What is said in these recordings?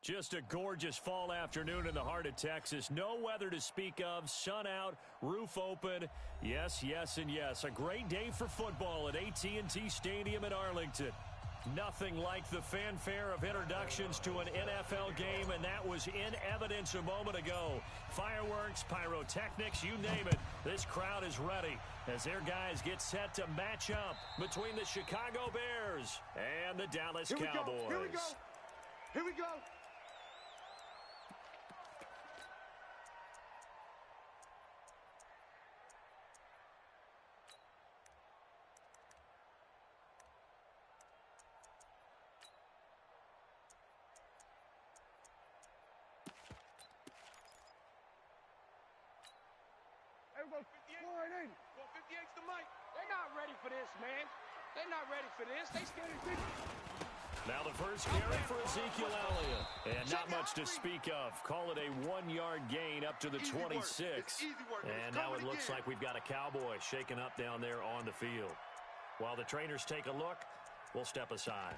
Just a gorgeous fall afternoon in the heart of Texas. No weather to speak of. Sun out, roof open. Yes, yes, and yes. A great day for football at AT&T Stadium in Arlington. Nothing like the fanfare of introductions to an NFL game, and that was in evidence a moment ago. Fireworks, pyrotechnics, you name it. This crowd is ready as their guys get set to match up between the Chicago Bears and the Dallas Cowboys. Here we go. Here we go. Go 58. Go 58's the mic. They're not ready for this, man. They're not ready for this. They scared of this. Now the first carry for Ezekiel Elliott. And not much to speak of. Call it a 1-yard gain up to the 26. And now it looks like we've got a Cowboy shaking up down there on the field. While the trainers take a look, we'll step aside.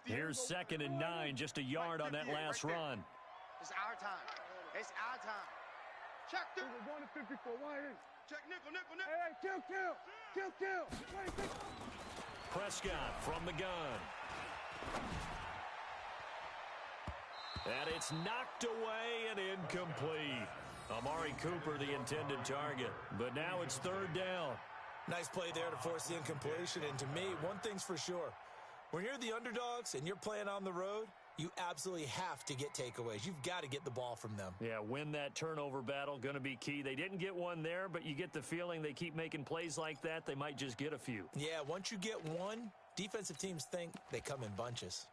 Here's 2nd and 9, just a yard on that last run. It's our time. It's our time. Check through. We're going to 54. Wide in. Check nickel. Hey, kill. 26. Prescott from the gun. And it's knocked away and incomplete. Amari Cooper, the intended target. But now it's 3rd down. Nice play there to force the incompletion. And to me, one thing's for sure. When you're the underdogs and you're playing on the road, you absolutely have to get takeaways. You've got to get the ball from them. Yeah, win that turnover battle, going to be key. They didn't get one there, but you get the feeling they keep making plays like that, they might just get a few. Yeah, once you get one, defensive teams think they come in bunches.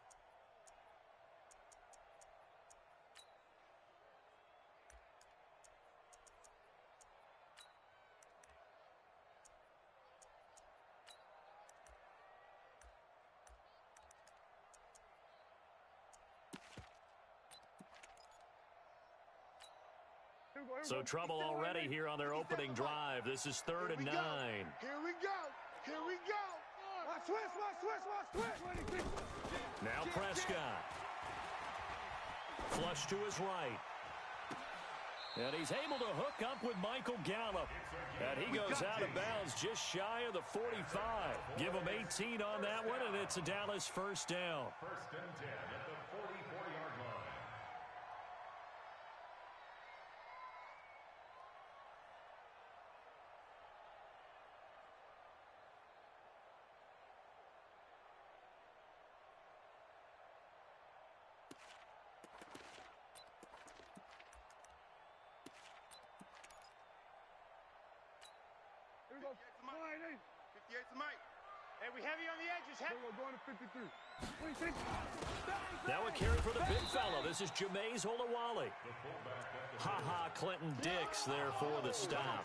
So trouble already here on their opening drive. This is 3rd and 9. Here we go. Watch switch. Now Prescott. Flush to his right. And he's able to hook up with Michael Gallup. And he goes out of bounds just shy of the 45. Give him 18 on that one, and it's a Dallas 1st down. 1st and 10 at the 44-yard line. Here we go. Wide in. 58's the mic. Hey, we heavy on the edges. We're going to 53. 26. Now a carry for the big fella. This is Jameis Olawale. Clinton Dix there for the stop.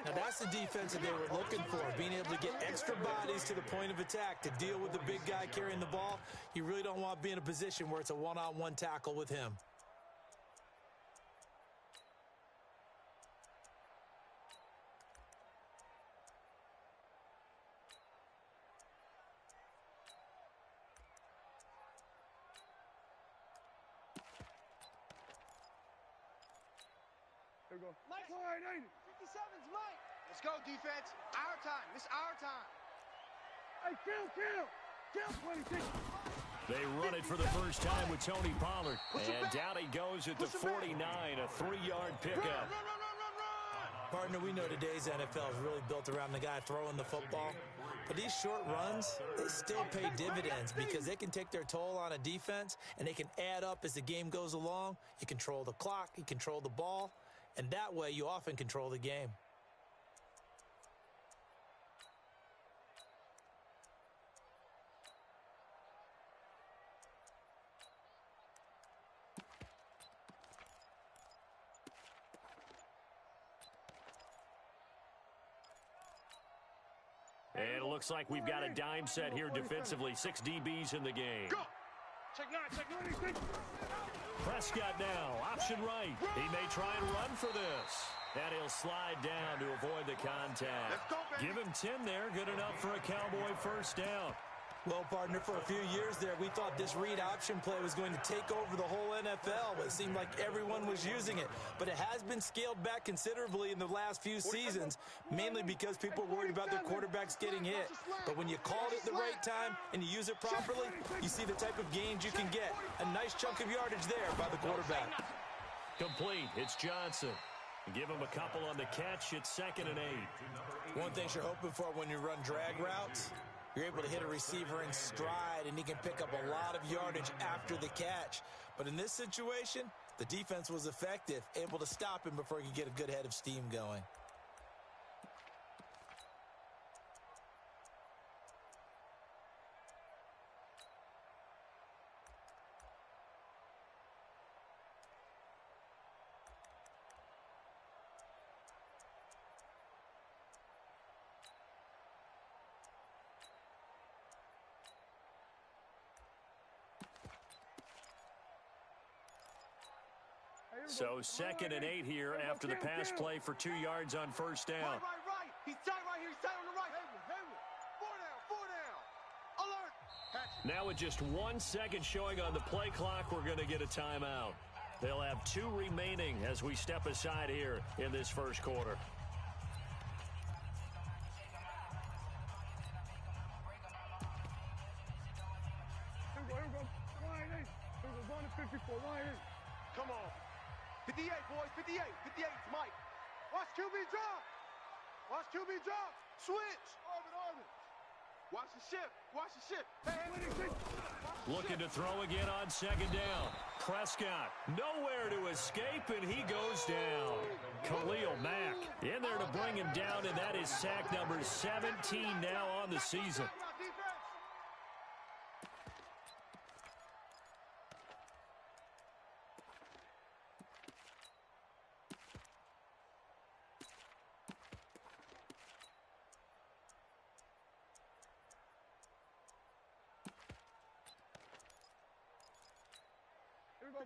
Now that's the defense that they were looking for, being able to get extra bodies to the point of attack to deal with the big guy carrying the ball. You really don't want to be in a position where it's a one-on-one tackle with him. Here we go. Mike, wide in. 57's Mike. Let's go, defense. Our time. It's our time. Hey, kill. 26. They run it for the first time with Tony Pollard. And down he goes at the 49, a 3-yard pickup. Run. Partner, we know today's NFL is really built around the guy throwing the football. But these short runs, they still pay dividends because they can take their toll on a defense, and they can add up as the game goes along. You control the clock, you control the ball, and that way you often control the game. And it looks like we've got a dime set here defensively. 6 DBs in the game. Go. Check 9. Prescott now, option right. He may try and run for this. And he'll slide down to avoid the contact. Let's go, baby. Give him 10 there, good enough for a Cowboy first down. Well, partner, for a few years there, we thought this read option play was going to take over the whole NFL. It seemed like everyone was using it. But it has been scaled back considerably in the last few seasons, mainly because people are worried about their quarterbacks getting hit. But when you call it at the right time and you use it properly, you see the type of gains you can get. A nice chunk of yardage there by the quarterback. Complete. It's Johnson. Give him a couple on the catch. It's 2nd and 8. One thing you're hoping for when you run drag routes, you're able to hit a receiver in stride, and he can pick up a lot of yardage after the catch. But in this situation, the defense was effective, able to stop him before he could get a good head of steam going. So 2nd and 8 here after the pass play for 2 yards on first down. Right. He's tight right here. He's tight on the right. Four down. Alert. Now with just 1 second showing on the play clock, we're going to get a timeout. They'll have 2 remaining as we step aside here in this first quarter. Here we go. Line 8. Here we go. 54. Line 8. Come on. 58, boys. 58. 58. It's Mike. Watch QB drop. Switch. Orbit. Watch the shift. Hey. Looking to throw again on 2nd down. Prescott nowhere to escape, and he goes down. Khalil Mack in there to bring him down, and that is sack number 17 now on the season.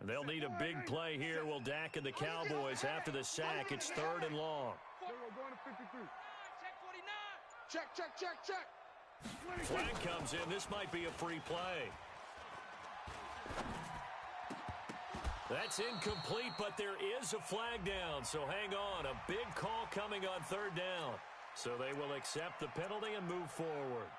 They'll need a big play here. Will Dak and the Cowboys after the sack. It's 3rd and long. Check. Flag comes in. This might be a free play. That's incomplete, but there is a flag down. So hang on. A big call coming on 3rd down. So they will accept the penalty and move forward.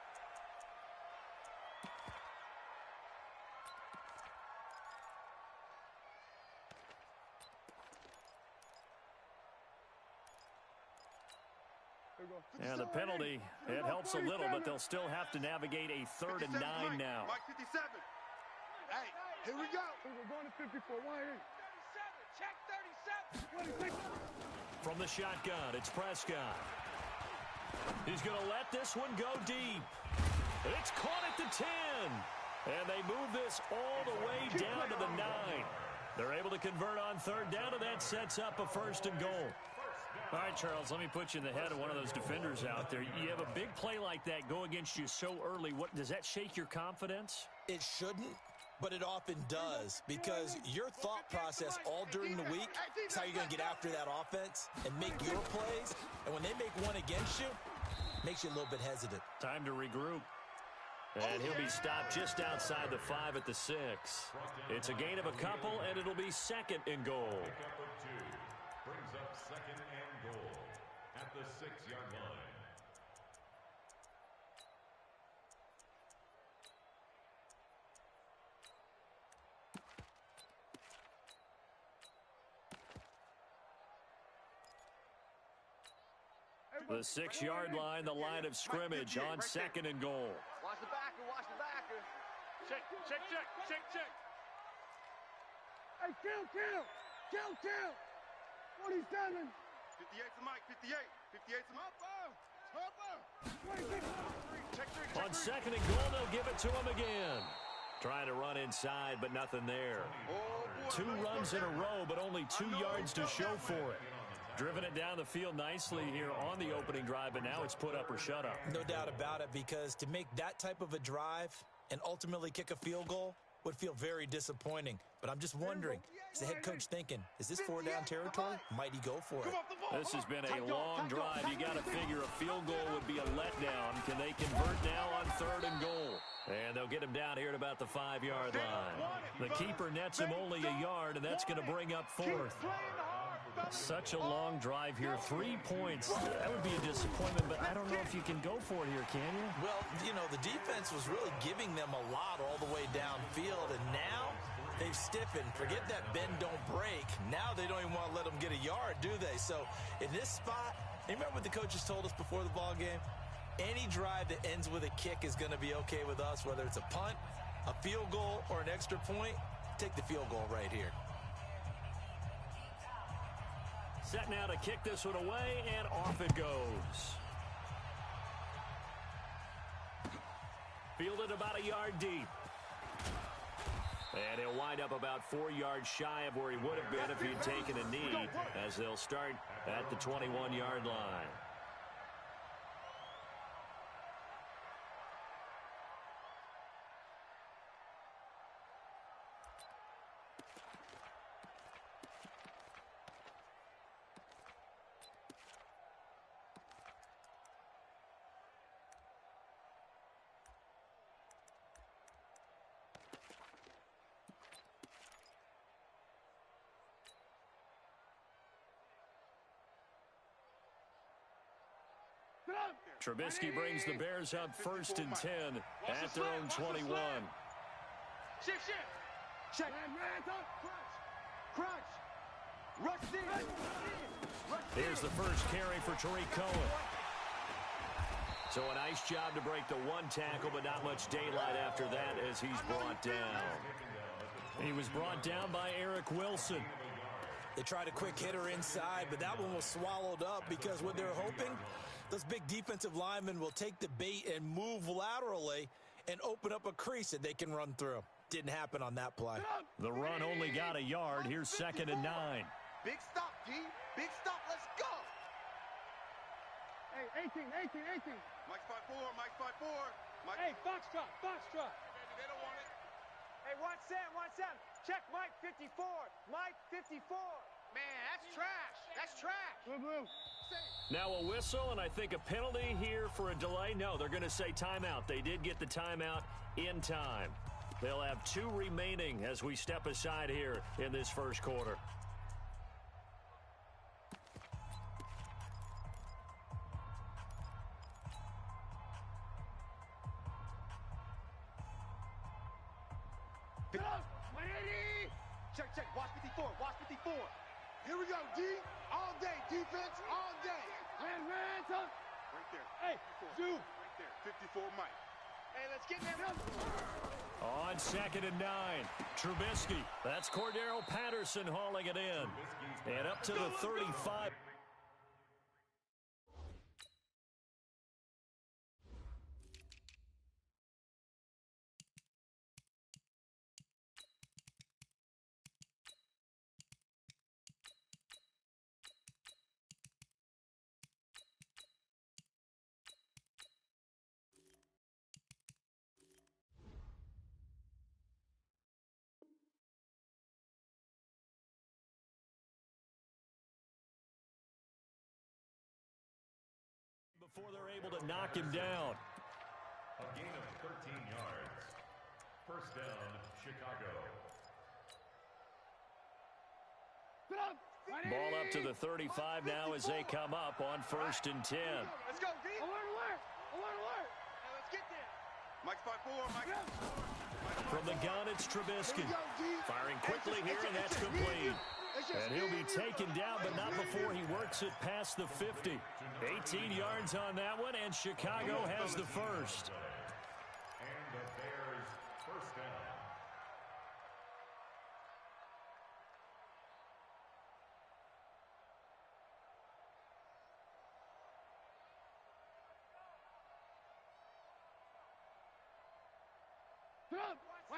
And the penalty, it helps a little, but they'll still have to navigate a 3rd and 9 now. Mike 57. Hey, here we go. We're going to 54. Line 8. Check 37. From the shotgun, it's Prescott. He's going to let this one go deep. It's caught at the 10. And they move this all the way down to the 9. They're able to convert on 3rd down, and that sets up a 1st and goal. All right, Charles, let me put you in the head of one of those defenders out there. You have a big play like that go against you so early. What does that shake your confidence? It shouldn't, but it often does, because your thought process all during the week is how you're going to get after that offense and make your plays. And when they make one against you, it makes you a little bit hesitant. Time to regroup. And he'll be stopped just outside the 5 at the 6. It's a gain of a couple, and it'll be 2nd and goal. Brings up 2nd and goal at the 6-yard line. The 6-yard line, the line of scrimmage on 2nd and goal. Watch the backer. Check. Hey, kill. 47. 58 to Mike. 58 to Mike. Check 3. On 2nd and goal, they'll give it to him again. Trying to run inside, but nothing there. 2 runs in a row, but only 2 yards to show for it. Driven it down the field nicely here on the opening drive, but now it's put up or shut up. No doubt about it, because to make that type of a drive and ultimately kick a field goal would feel very disappointing. But I'm just wondering, is the head coach thinking, is this 4-down territory? Might he go for it? This has been a long drive. You got to figure a field goal would be a letdown. Can they convert now on 3rd and goal? And they'll get him down here at about the 5-yard line. The keeper nets him only a yard, and that's going to bring up 4th. Such a long drive here. 3 points. That would be a disappointment, but I don't know if you can go for it here, can you? Well, you know, the defense was really giving them a lot all the way downfield, and now they've stiffened. Forget that bend, don't break. Now they don't even want to let them get a yard, do they? So in this spot, you remember what the coaches told us before the ball game? Any drive that ends with a kick is going to be okay with us, whether it's a punt, a field goal, or an extra point. Take the field goal right here. Set now to kick this one away, and off it goes. Fielded about a yard deep. And he'll wind up about 4 yards shy of where he would have been if he'd taken a knee, as they'll start at the 21-yard line. Trubisky brings the Bears up 1st and 10 at their own 21. Shift. Check. Crunch. Rush in. Here's the first carry for Tariq Cohen. So a nice job to break the 1 tackle, but not much daylight after that as he's brought down. He was brought down by Eric Wilson. They tried a quick hitter inside, but that one was swallowed up because what they're hoping, those big defensive linemen will take the bait and move laterally and open up a crease that they can run through. Didn't happen on that play. The run only got a yard. Here's 2nd and 9. Big stop, D. Big stop. Let's go. Hey, 18. Mike's 5'4", Mike's 5'4". Mike. Hey, Foxtrot. Baby, they don't want it. Hey, watch Sam. Check Mike 54. Mike 54. Man, that's trash. That's trash. Blue. Now a whistle, and I think a penalty here for a delay. No, they're going to say timeout. They did get the timeout in time. They'll have 2 remaining as we step aside here in this first quarter. Check. Watch 54. Here we go, D. All day. Defense, all day. Hands up. Right there. Hey, 54. Zoom. Right there. 54, Mike. Hey, let's get them. On 2nd and 9, Trubisky. That's Cordero Patterson hauling it in. And up to the 35. Before they're able to knock him down. A gain of 13 yards. First down, Chicago. Ball up to the 35 now as they come up on 1st and 10. Let's go, D. Alert. Hey, let's get there. Mike's 5'4", Mike. From the gun, it's Trubisky. Firing quickly here, and that's complete. And he'll be taken down, but not before he works it past the 50. 18 yards on that one, and Chicago has the first. And the Bears first down.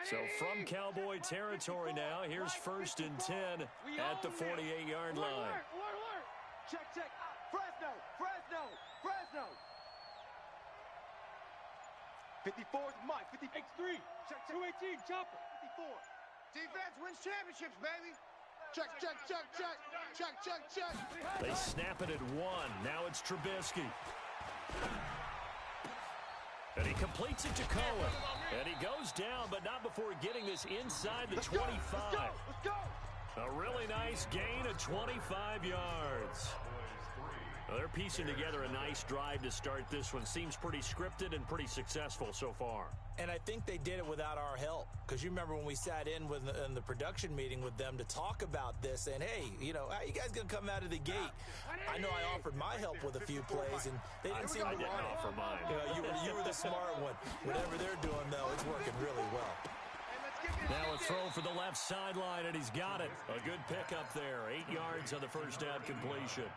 So from Cowboy territory now, here's 1st and 10 at the 48-yard line. Check, check. Fresno, Fresno, Fresno. 54's Mike. 50 X3. Check, check. 218, chopper. 54. Defense wins championships, baby. Check, check, check, check. Check, check, check. They snap it at 1. Now it's Trubisky. And he completes it to Cohen. And he goes down, but not before getting this inside the 25. Let's go. A really nice gain of 25 yards. Well, they're piecing together a nice drive to start this one. Seems pretty scripted and pretty successful so far. And I think they did it without our help. Because you remember when we sat in the production meeting with them to talk about this, and hey, you know, how you guys going to come out of the gate? I know I offered my help with a few plays, and they didn't seem to want it. Offer mine. You were the smart one. Whatever they're doing, though, it's working really well. Now a throw for the left sideline, and he's got it. A good pickup there. 8 yards on the first down completion.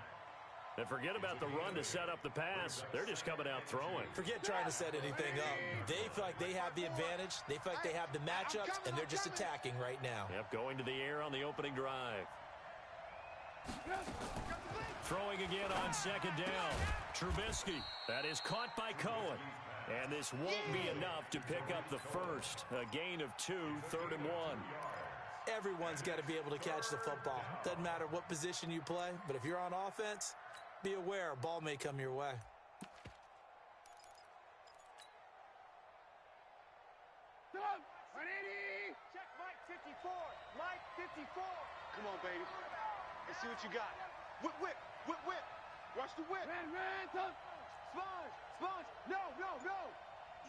And forget about the run to set up the pass. They're just coming out throwing. Forget trying to set anything up. They feel like they have the advantage. They feel like they have the matchups, and they're just attacking right now. Yep, going to the air on the opening drive. Throwing again on second down. Trubisky. That is caught by Cohen. And this won't be enough to pick up the first. A gain of 2, 3rd and 1. Everyone's got to be able to catch the football. Doesn't matter what position you play, but if you're on offense, be aware a ball may come your way. Check Mike 54. Mike 54. Come on, baby. Let's see what you got. Whip, whip, whip, whip. Watch the whip. Ran, tough. Sponge, sponge. No, no, no.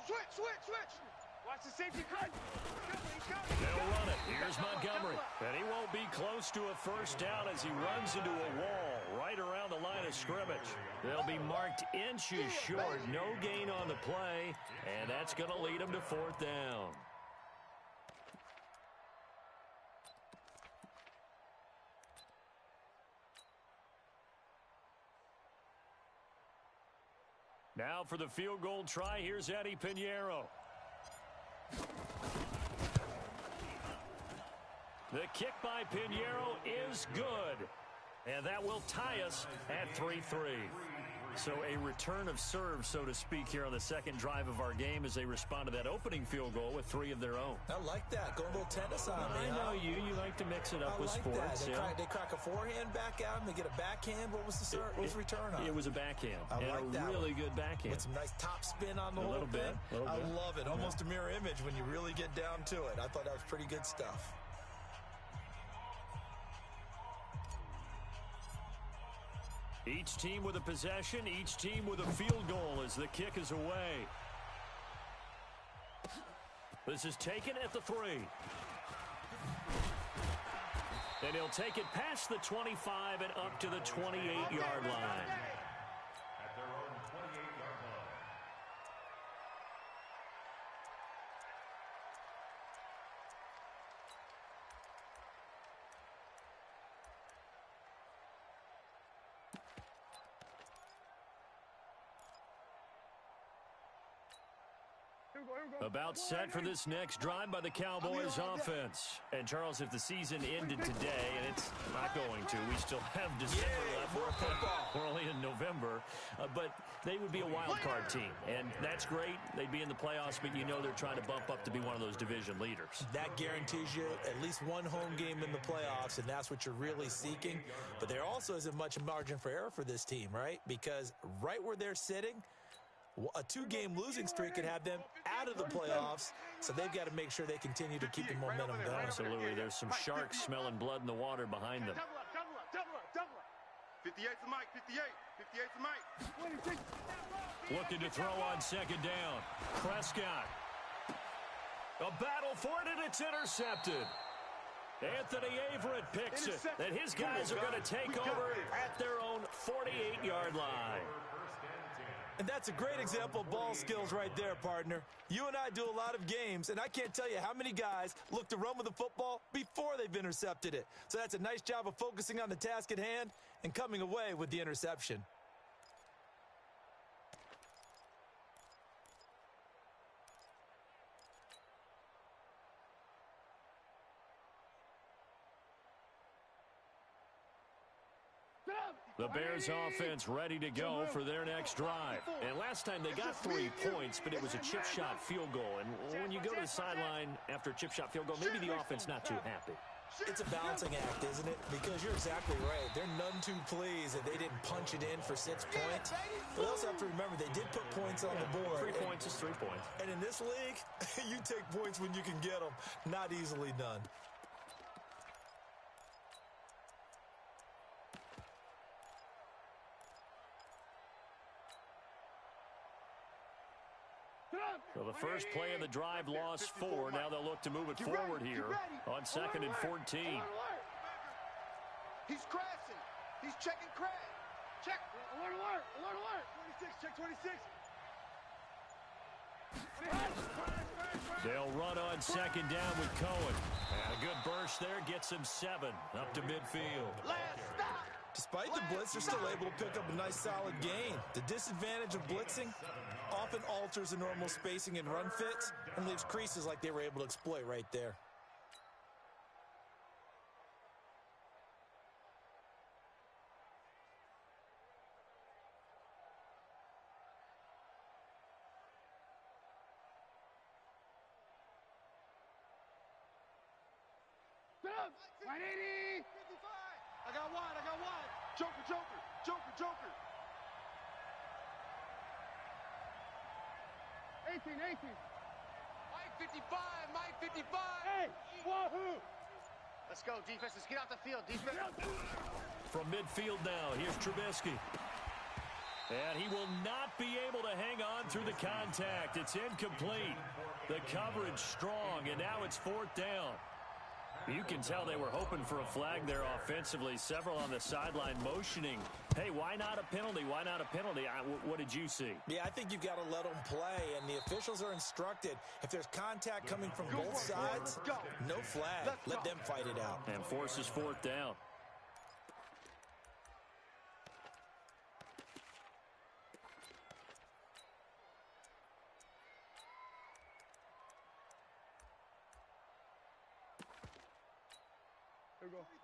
Switch, switch, switch. Watch the safety cut. They'll run it. Here's Montgomery. And he won't be close to a first down as he runs into a wall right around the line of scrimmage. They'll be marked inches short. No gain on the play. And that's going to lead them to 4th down. Now for the field goal try, here's Eddie Pinheiro. The kick by Pinheiro is good. And that will tie us at 3-3. So a return of serve, so to speak, here on the second drive of our game as they respond to that opening field goal with 3 of their own. I like that. Going a little tennis on me. I know you. You like to mix it up with sports. They crack a forehand back out and they get a backhand. What was the serve? What was the return on? It was a backhand. I like that. Really good backhand. With some nice top spin on the whole thing. I love it. Almost a mirror image when you really get down to it. I thought that was pretty good stuff. Each team with a possession, each team with a field goal as the kick is away. This is taken at the 3. And he'll take it past the 25 and up to the 28-yard line. At their own 28-yard line. About set for this next drive by the Cowboys offense. And Charles, if the season ended today, and it's not going to, we still have December left. We're only in November, but they would be a wild card team, and that's great. They'd be in the playoffs, but you know they're trying to bump up to be one of those division leaders. That guarantees you at least one home game in the playoffs, and that's what you're really seeking. But there also isn't much margin for error for this team, right? Because right where they're sitting, a 2-game losing streak could have them out of the playoffs, so they've got to make sure they continue to keep the momentum going. Absolutely. There's some sharks smelling blood in the water behind them. Double up. 58 to Mike, 58. 58 to Mike. Looking to throw on second down. Prescott. A battle for it, and it's intercepted. Anthony Averett picks it. And his guys are going to take over at their own 48-yard line. And that's a great example of ball skills right there, partner. You and I do a lot of games, and I can't tell you how many guys look to run with the football before they've intercepted it. So that's a nice job of focusing on the task at hand and coming away with the interception. The Bears offense ready to go for their next drive. And last time they got 3 points, but it was a chip shot field goal. And when you go to the sideline after a chip shot field goal, maybe the offense not too happy. It's a balancing act, isn't it? Because you're exactly right. They're none too pleased that they didn't punch it in for 6 points. But they also have to remember they did put points on the board. 3 points is 3 points. And in this league, you take points when you can get them. Not easily done. So the first play of the drive lost 4. Now they'll look to move it forward here on 2nd and 14. He's crashing. He's checking crash. Check. Alert, alert, alert, alert. 26, check 26. They'll run on 2nd down with Cohen. And a good burst there gets him 7 up to midfield. Last stop. Despite the blitz, they're still able to pick up a nice solid gain. The disadvantage of blitzing often alters the normal spacing and run fits and leaves creases like they were able to exploit right there. Right 80. 55. I got wide. Joker, Joker, Joker, Joker. 18, 18. Mike 55, Mike 55. Hey, wahoo. Let's go, defense. Let's get out the field. Defense. From midfield now, here's Trubisky. And he will not be able to hang on through the contact. It's incomplete. The coverage strong, and now it's 4th down. You can tell they were hoping for a flag there offensively. Several on the sideline motioning. Hey, why not a penalty? Why not a penalty? What did you see? Yeah, I think you've got to let them play, and the officials are instructed. If there's contact coming from both sides, no flag. Let them fight it out. And forces 4th down.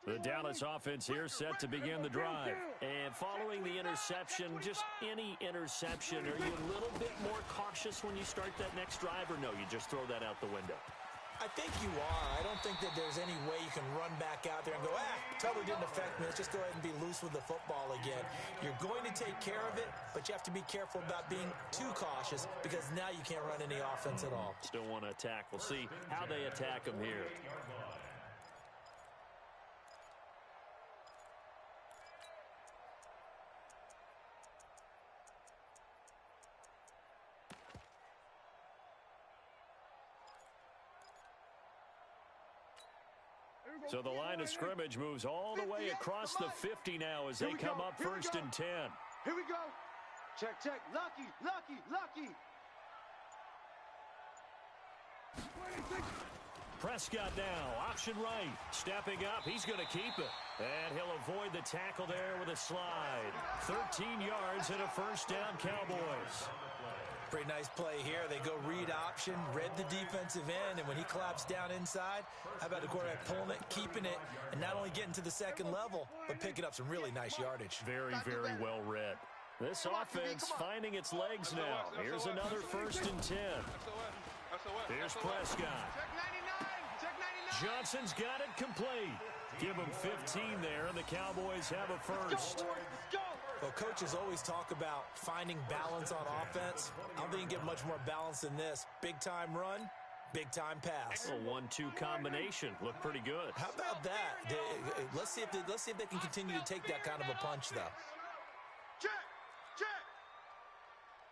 The Dallas offense here set to begin the drive. And following the interception, just any interception, are you a little bit more cautious when you start that next drive, or no, you just throw that out the window? I think you are. I don't think that there's any way you can run back out there and go, totally didn't affect me. Let's just go ahead and be loose with the football again. You're going to take care of it, but you have to be careful about being too cautious because now you can't run any offense at all. Still want to attack. We'll see how they attack them here. So the line of scrimmage moves all the way across the 50 now as they come up 1st and 10. Here we go. Check, check. Lucky, lucky, lucky. Prescott now, option right. Stepping up, he's going to keep it. And he'll avoid the tackle there with a slide. 13 yards and a 1st down, Cowboys. Pretty nice play here. They go read option, read the defensive end, and when he collapsed down inside, how about the quarterback pulling it, keeping it, and not only getting to the 2nd level, but picking up some really nice yardage. Very, very well read. This offense finding its legs now. Here's another 1st and 10. Here's Prescott. Johnson's got it complete. Give him 15 there, and the Cowboys have a 1st. Well, coaches always talk about finding balance on offense. I don't think you can get much more balance than this. Big-time run, big-time pass. A 1-2 combination. Looked pretty good. How about that? Let's see if they can continue to take that kind of a punch, though. Check, check,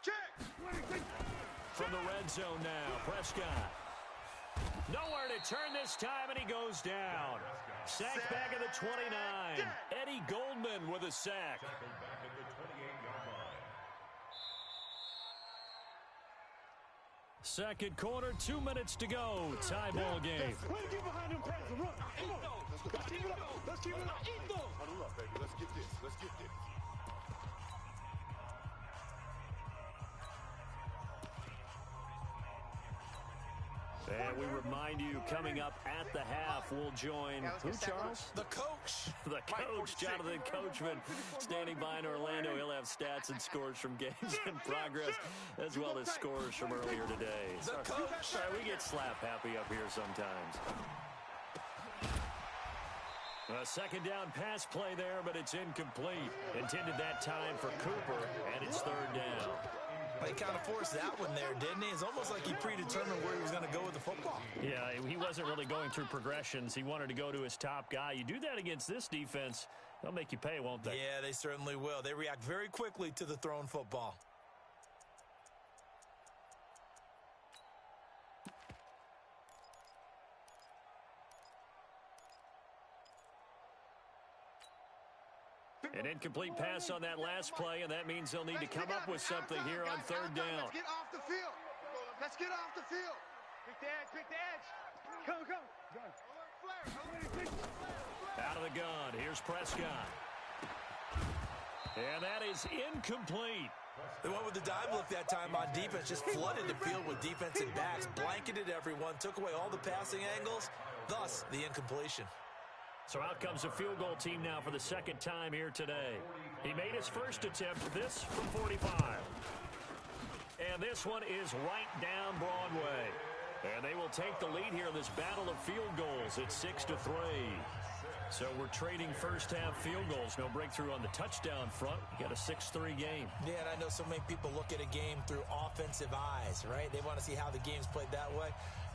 check. From the red zone now, Prescott. Nowhere to turn this time, and he goes down. Sack back at the 29. Eddie Goldman with a sack. Second quarter, 2 minutes to go. Tie ball game. Get behind them pads and run. Let's keep it up. Let's keep it up. Huddle up, baby. Let's get this. Let's get this. And we remind you, coming up at the half, we'll join who, Charles? The coach. The coach, Jonathan Coachman, standing by in Orlando. He'll have stats and scores from games in progress, as well as scores from earlier today. The coach. Sorry, we get slap happy up here sometimes. A second down pass play there, but it's incomplete. Intended that time for Cooper, and it's third down. He kind of forced that one there, didn't he? It's almost like he predetermined where he was going to go with the football. Yeah, he wasn't really going through progressions. He wanted to go to his top guy. You do that against this defense, they'll make you pay, won't they? Yeah, they certainly will. They react very quickly to the thrown football. An incomplete pass on that last play, and that means they'll need to come up with something here on third down. Let's get off the field. Let's get off the field. Pick the edge, pick the edge. Come. Out of the gun, here's Prescott. And that is incomplete. They went with the dime look that time on defense, just flooded the field with defensive backs, blanketed everyone, took away all the passing angles, thus the incompletion. So out comes a field goal team now for the second time here today. He made his first attempt, this from 45. And this one is right down Broadway. And they will take the lead here in this battle of field goals. It's 6-3. So we're trading first half field goals. No breakthrough on the touchdown front. You got a 6-3 game. Yeah, and I know so many people look at a game through offensive eyes, right? They want to see how the game's played that way.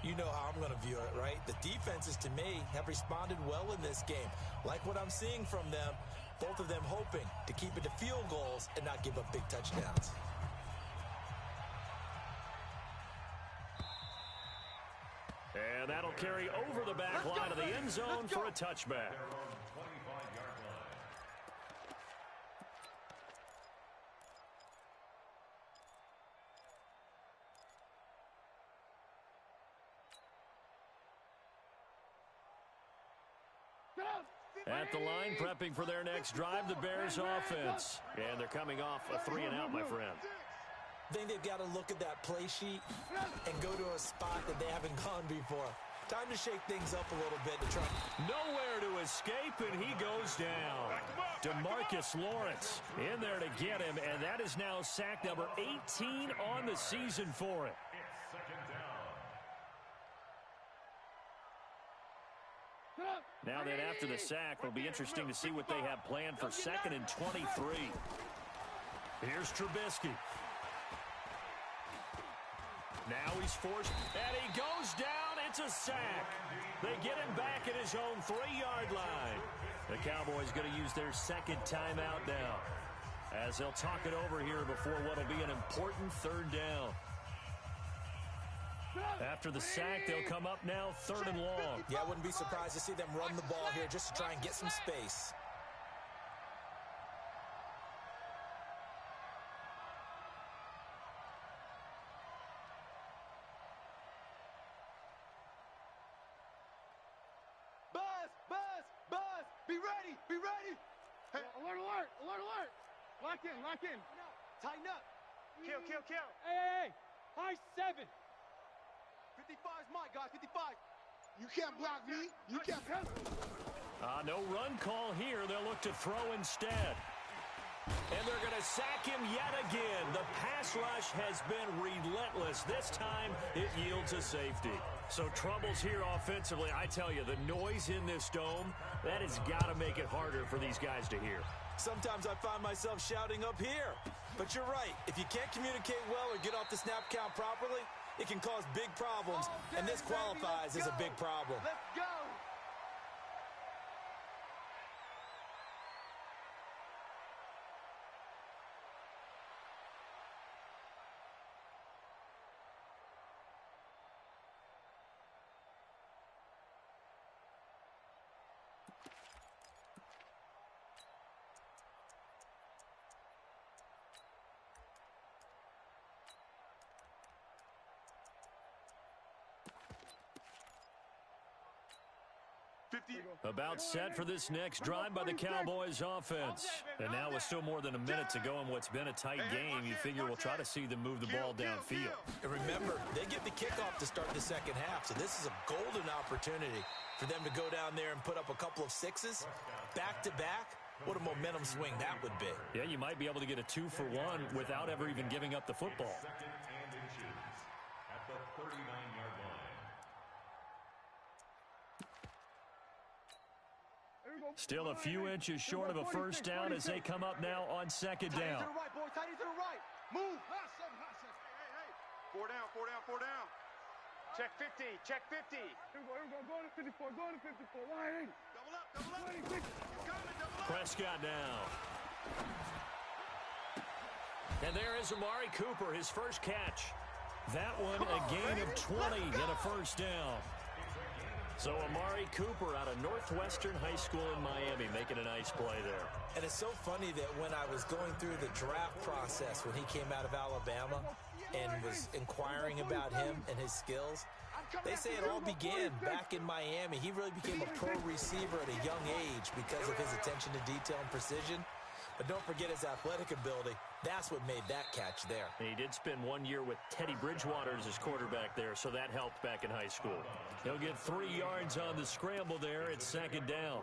You know how I'm going to view it, right? The defenses, to me, have responded well in this game. Like what I'm seeing from them, both of them hoping to keep it to field goals and not give up big touchdowns. And that'll carry over the back line of the end zone for a touchback. At the line, prepping for their next drive, the Bears offense. And they're coming off a 3-and-out, my friend. I think they've got to look at that play sheet and go to a spot that they haven't gone before. Time to shake things up a little bit to try. Nowhere to escape, and he goes down. DeMarcus Lawrence in there to get him, and that is now sack number 18 on the season for him. Now then, after the sack, will be interesting to see what they have planned for 2nd and 23. Here's Trubisky. Now he's forced, and he goes down. It's a sack. They get him back at his own 3-yard line. The Cowboys going to use their second timeout now, as they'll talk it over here before what will be an important third down. After the sack, they'll come up now 3rd and long. Yeah, I wouldn't be surprised to see them run the ball here just to try and get some space. Buzz, be ready. Hey. Alert. Lock in. Tighten up. Kill. Hey. High 7. 55 is my guy, 55. You can't block me. You can't. No run call here. They'll look to throw instead. And they're going to sack him yet again. The pass rush has been relentless. This time, it yields a safety. So troubles here offensively. I tell you, the noise in this dome, that has got to make it harder for these guys to hear. Sometimes I find myself shouting up here. But you're right. If you can't communicate well or get off the snap count properly, it can cause big problems, and this qualifies as a big problem. Let's go. About set for this next drive by the Cowboys offense. And now with still more than a minute to go in what's been a tight game, you figure we'll try to see them move the ball downfield. And remember, they get the kickoff to start the second half, so this is a golden opportunity for them to go down there and put up a couple of sixes back-to-back. What a momentum swing that would be. Yeah, you might be able to get a 2-for-1 without ever even giving up the football. Second and inches at the 39-yard line. Still a few inches short of a first down as they come up now on second down. To the right, boy. Tight end to the right. Move. Four down, four down, four down. Check 50, check 50. Here we go. Go to 54, go to 54. Line 80. Double up, double up. 26. Double up. Prescott now. And there is Amari Cooper, his first catch. That one, a gain of 20 and a first down. So Amari Cooper out of Northwestern High School in Miami making a nice play there. And it's so funny that when I was going through the draft process when he came out of Alabama and was inquiring about him and his skills, they say it all began back in Miami. He really became a pro receiver at a young age because of his attention to detail and precision. But don't forget his athletic ability. That's what made that catch there. And he did spend 1 year with Teddy Bridgewater as his quarterback there, so that helped back in high school. He'll get 3 yards on the scramble there at second down.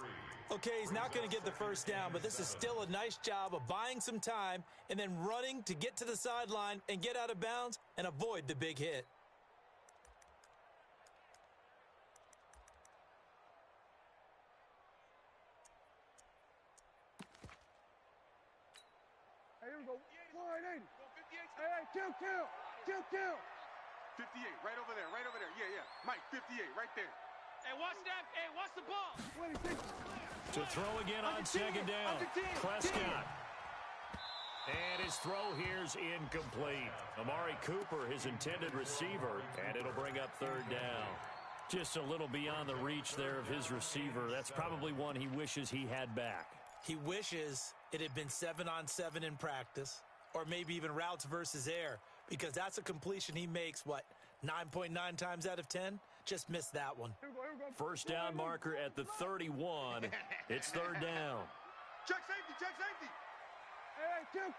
Okay, he's not going to get the first down, but this is still a nice job of buying some time and then running to get to the sideline and get out of bounds and avoid the big hit. Hey, here we go. Line 80. Hey, kill. 58, right over there, right over there. Yeah. Mike, 58, right there. Hey, watch that. Hey, watch the ball. 26. To throw again on second down. Prescott. And his throw here's incomplete. Amari Cooper, his intended receiver, and it'll bring up third down. Just a little beyond the reach there of his receiver. That's probably one he wishes he had back. He wishes it had been 7-on-7 in practice, or maybe even routes versus air, because that's a completion he makes, 9.9 times out of 10? Just missed that one. Here we go. First down marker at the 31. It's third down. Check safety, check safety. Hey, kill.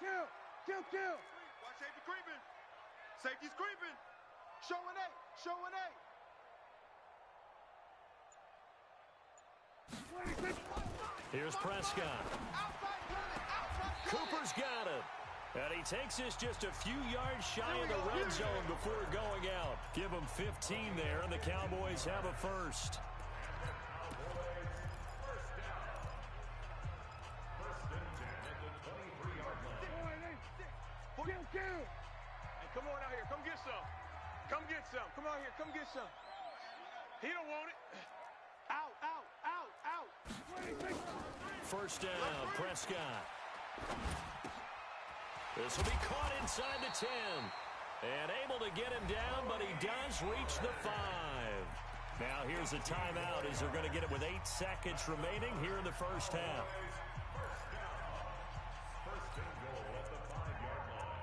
Watch safety creeping. Safety's creeping. Showing eight. 26. Here's Prescott. Cooper's got it. And he takes this just a few yards shy of the red zone before going out. Give him 15 there, and the Cowboys have a first. Kill. Hey, come on out here. Come get some. Come on here. Come get some. He don't want it. Out. 26. First down, Prescott. This will be caught inside the 10. And able to get him down, but he does reach the 5. Now here's a timeout as they're going to get it with 8 seconds remaining here in the first half. First and goal at the 5-yard line.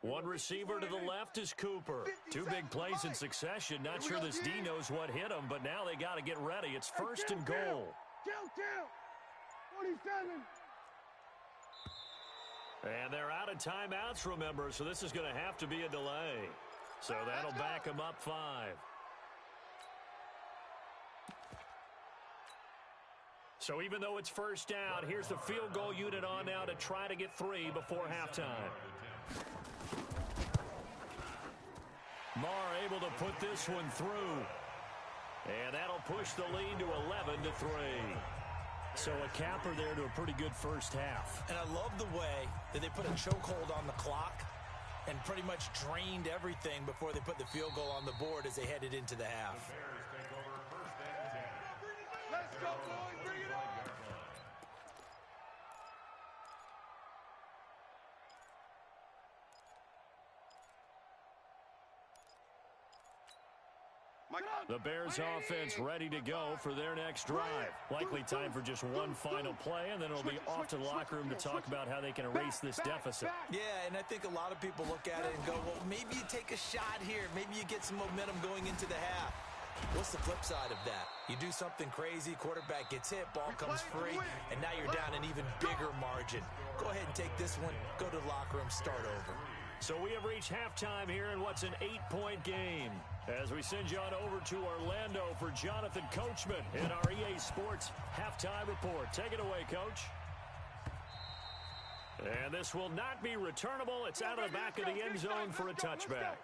One receiver to the left is Cooper. 2 big plays in succession. Not sure this D knows what hit him, but now they got to get ready. It's first and goal. Kill. 47. And they're out of timeouts, remember, so this is going to have to be a delay. So that'll back them up 5. So even though it's first down, here's the field goal unit on now to try to get 3 before halftime. Marr able to put this one through. And that'll push the lead to 11-3. So a capper there to a pretty good first half. And I love the way that they put a chokehold on the clock and pretty much drained everything before they put the field goal on the board as they headed into the half. The Bears take over 1st and 10. Let's go, boys. Bring it on. The Bears offense ready to go for their next drive. Likely time for just one final play, and then it'll be off to the locker room to talk about how they can erase this deficit. Yeah, and I think a lot of people look at it and go, well, maybe you take a shot here. Maybe you get some momentum going into the half. What's the flip side of that? You do something crazy, quarterback gets hit, ball comes free, and now you're down an even bigger margin. Go ahead and take this one, go to the locker room, start over. So we have reached halftime here in what's an 8-point game. As we send you on over to Orlando for Jonathan Coachman in our EA Sports Halftime Report. Take it away, Coach. And this will not be returnable. It's out of the back of the end zone for a touchback.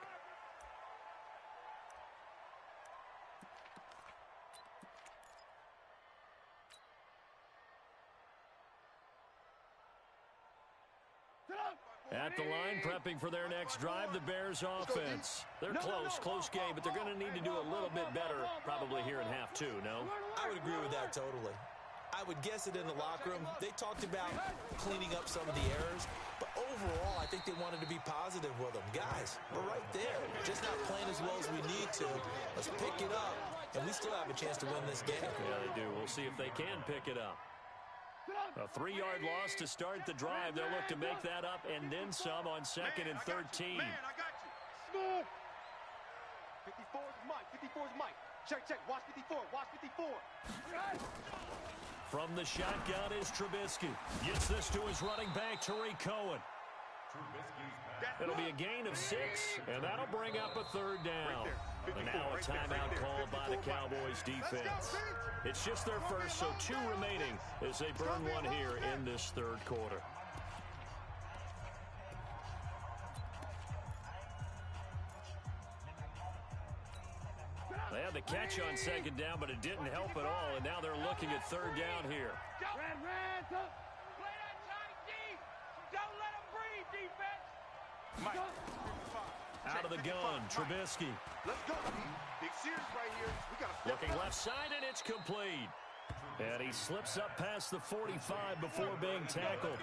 At the line, prepping for their next drive, the Bears offense. They're close game, but they're going to need to do a little bit better probably here in half two, no? I would agree with that totally. I would guess it in the locker room. They talked about cleaning up some of the errors, but overall, I think they wanted to be positive with them. Guys, we're right there. Just not playing as well as we need to. Let's pick it up, and we still have a chance to win this game. Yeah, they do. We'll see if they can pick it up. A 3-yard loss to start the drive. They'll look to make that up and then some on 2nd and 13. Man, I got you. Smooth. 54 is Mike. 54 is Mike. Check. Watch 54. Watch 54. From the shotgun is Trubisky. Gets this to his running back, Tariq Cohen. It'll be a gain of 6, and that'll bring up a 3rd down. And now a timeout called by the Cowboys defense. It's just their first, so 2 remaining as they burn one here in this 3rd quarter. They had the catch on 2nd down, but it didn't help at all, and now they're looking at 3rd down here. Play that tight deep. Don't let them breathe, defense. Mike. Out of the gun, Trubisky. Let's go, Big series right here. We got to Looking left side, and it's complete. And he slips up past the 45 before being tackled.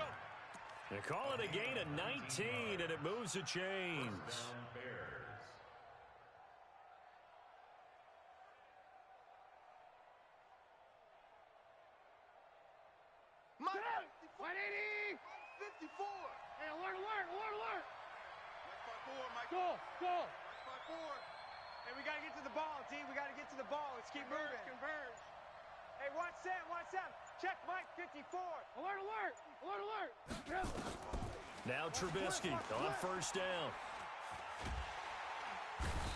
They call it a gain of 19, and it moves the chains. Mike, 180. 54. Hey, alert. Mike 54, Mike. Go. Mike 54. Hey, we got to get to the ball, D. We got to get to the ball. Let's keep moving. Converge. Hey, watch Sam. Check Mike 54. Alert. Now Trubisky on 1st down.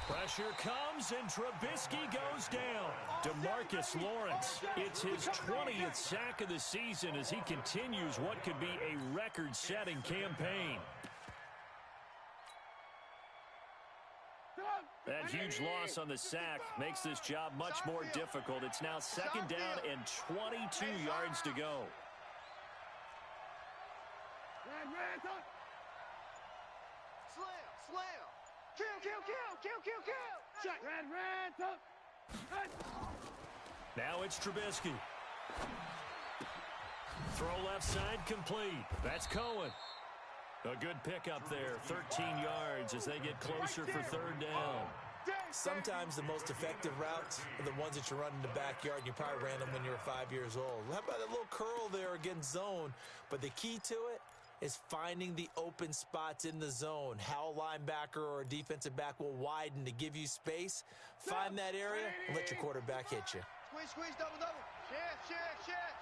Pressure comes, and Trubisky goes down. DeMarcus Lawrence, it's his 20th sack of the season as he continues what could be a record-setting campaign. That huge loss on the sack makes this job much more difficult. It's now 2nd down and 22 yards to go. Slam. Kill. Check. Now it's Trubisky. Throw left side complete. That's Cohen. A good pickup there, 13 yards as they get closer for 3rd down. Sometimes the most effective routes are the ones that you run in the backyard, and you probably ran them when you were 5 years old. How about a little curl there against zone? But the key to it is finding the open spots in the zone. How a linebacker or a defensive back will widen to give you space. Find that area and let your quarterback hit you. Squeeze, double. Check.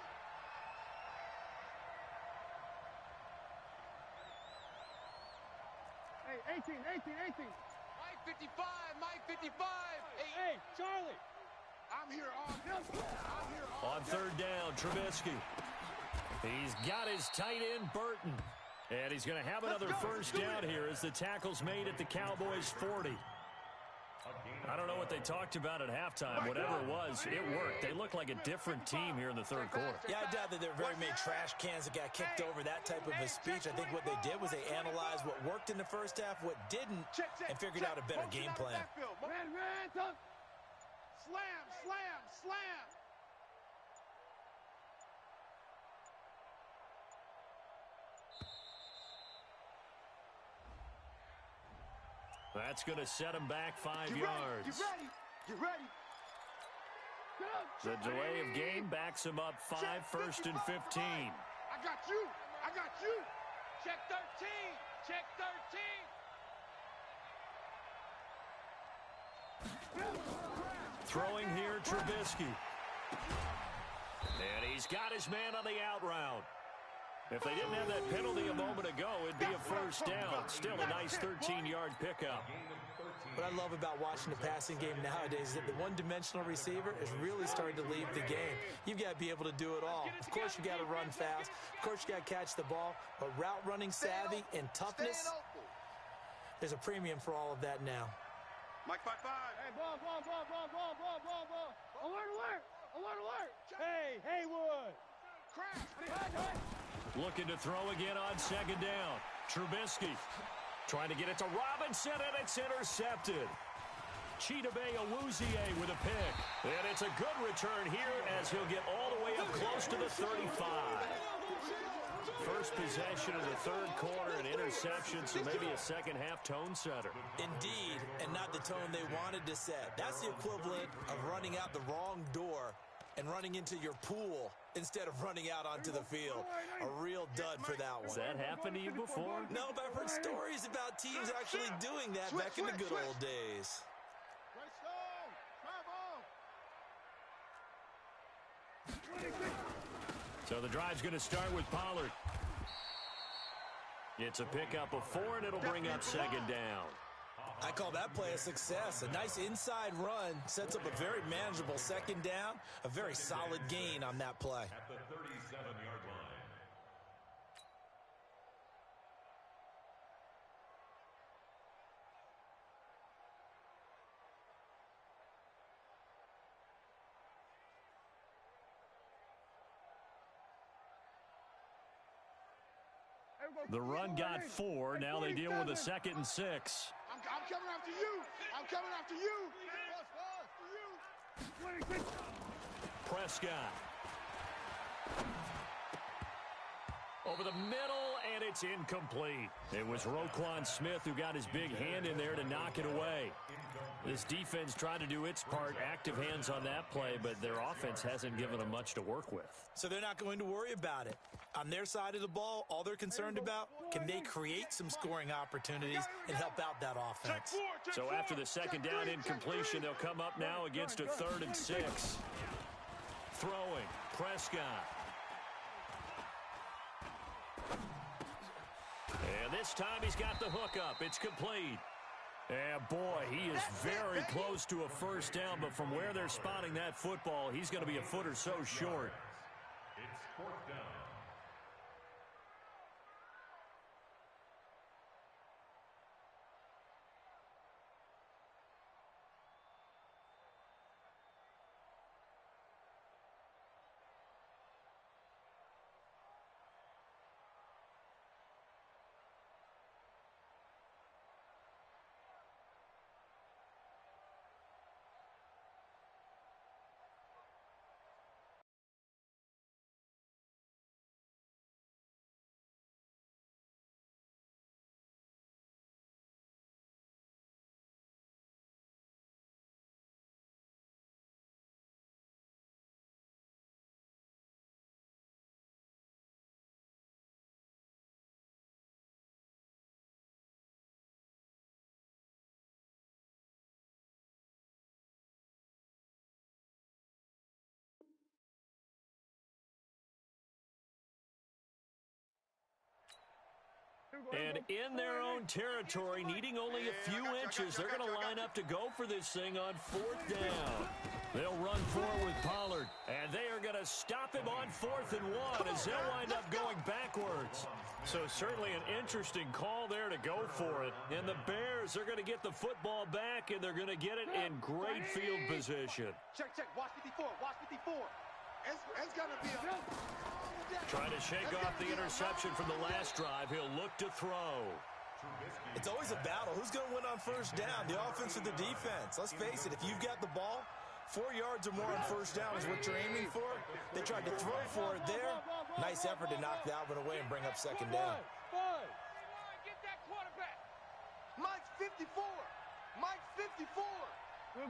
Hey, 18. Mike 55. Hey, Charlie. I'm here all On 3rd down, Trubisky. He's got his tight end, Burton. And he's going to have another 1st down here as the tackle's made at the Cowboys' 40. I don't know what they talked about at halftime. Whatever it was, it worked. They look like a different team here in the third quarter. Yeah, I doubt that there are very many trash cans that got kicked over that type of a speech. I think what they did was they analyzed what worked in the first half, what didn't, and figured out a better game plan. Slam, slam, slam. That's going to set him back 5 yards. Get ready. Get ready. The delay of game backs him up 5, 1st and 15. I got you. I got you. Check 13. Check 13. Throwing here, Trubisky. And he's got his man on the out route. If they didn't have that penalty a moment ago, it'd be a first down. Still a nice 13-yard pickup. What I love about watching the passing game nowadays is that the one-dimensional receiver is really starting to leave the game. You've got to be able to do it all. Of course, you got to run fast. Of course, you got to catch the ball. But route running savvy and toughness, there's a premium for all of that now. Mike 5-5. Hey, ball. Alert. Hey, Haywood. Crash. Looking to throw again on second down. Trubisky trying to get it to Robinson, and it's intercepted. Chidobe Awuzie with a pick. And it's a good return here as he'll get all the way up close to the 35. First possession of the third quarter, an interception, so maybe a second-half tone setter. Indeed, and not the tone they wanted to set. That's the equivalent of running out the wrong door and running into your pool instead of running out onto the field. A real dud for that one. Has that happened to you before? No, but I've heard stories about teams actually doing that back in the good old days. So the drive's going to start with Pollard. It's a pickup of 4, and it'll bring up second down. I call that play a success. A nice inside run sets up a very manageable second down. A very solid gain on that play. At the 37-yard line. The run got 4. Now they deal with a 2nd and 6. I'm coming after you. I'm coming after you. Prescott. Over the middle, and it's incomplete. It was Roquan Smith who got his big hand in there to knock it away. This defense tried to do its part, active hands on that play, but their offense hasn't given them much to work with. So they're not going to worry about it. On their side of the ball, all they're concerned about, can they create some scoring opportunities and help out that offense? So after the second down incompletion, they'll come up now against a 3rd and 6. Throwing, Prescott. And this time he's got the hook up. It's complete. And boy, he is very close to a first down, but from where they're spotting that football, he's going to be a foot or so short. It's 4th down. And in their own territory, needing only a few inches, they're going to line up to go for this thing on 4th down. They'll run forward with Pollard, and they are going to stop him on 4th and 1 as they'll wind up going backwards. So certainly an interesting call there to go for it. And the Bears are going to get the football back, and they're going to get it in great field position. Check, check. Watch 54. Watch 54. It's going to be a... Trying to shake off the interception from the last drive. He'll look to throw. It's always a battle. Who's going to win on first down, the offense or the defense? Let's face it, if you've got the ball, 4 yards or more on first down is what you're aiming for. They tried to throw for it there. Nice effort to knock that one away and bring up second down. Get that quarterback. Mike's 54. Mike's 54. Get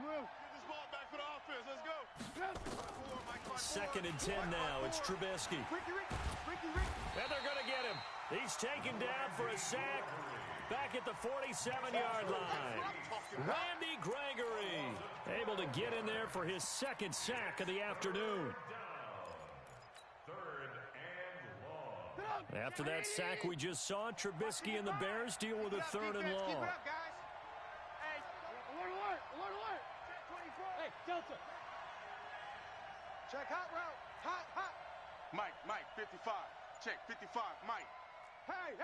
this ball back for the offense. Let's go. Second and 10 now. It's Trubisky. Ricky. And they're going to get him. He's taken down for a sack back at the 47-yard line. Randy Gregory able to get in there for his second sack of the afternoon. After that sack we just saw, Trubisky and the Bears deal with a third and long. Keep it up, guys. Hey, alert. Hey, Delta. Check hot route. Hot. Mike, 55. Check, 55. Mike. Hey.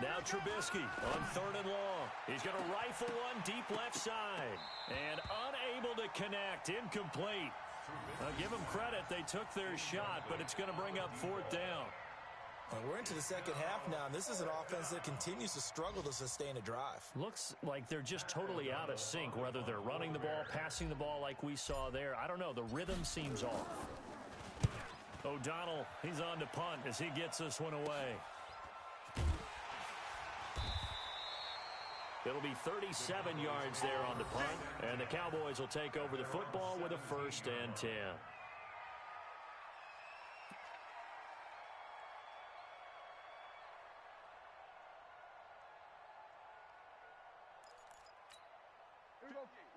Now Trubisky on third and long. He's going to rifle one deep left side. And unable to connect. Incomplete. Give them credit. They took their shot, but it's going to bring up fourth down. We're into the second half now, and this is an offense that continues to struggle to sustain a drive. Looks like they're just totally out of sync, whether they're running the ball, passing the ball like we saw there. I don't know. The rhythm seems off. O'Donnell, he's on to punt as he gets this one away. It'll be 37 yards there on the punt, and the Cowboys will take over the football with a first and 10.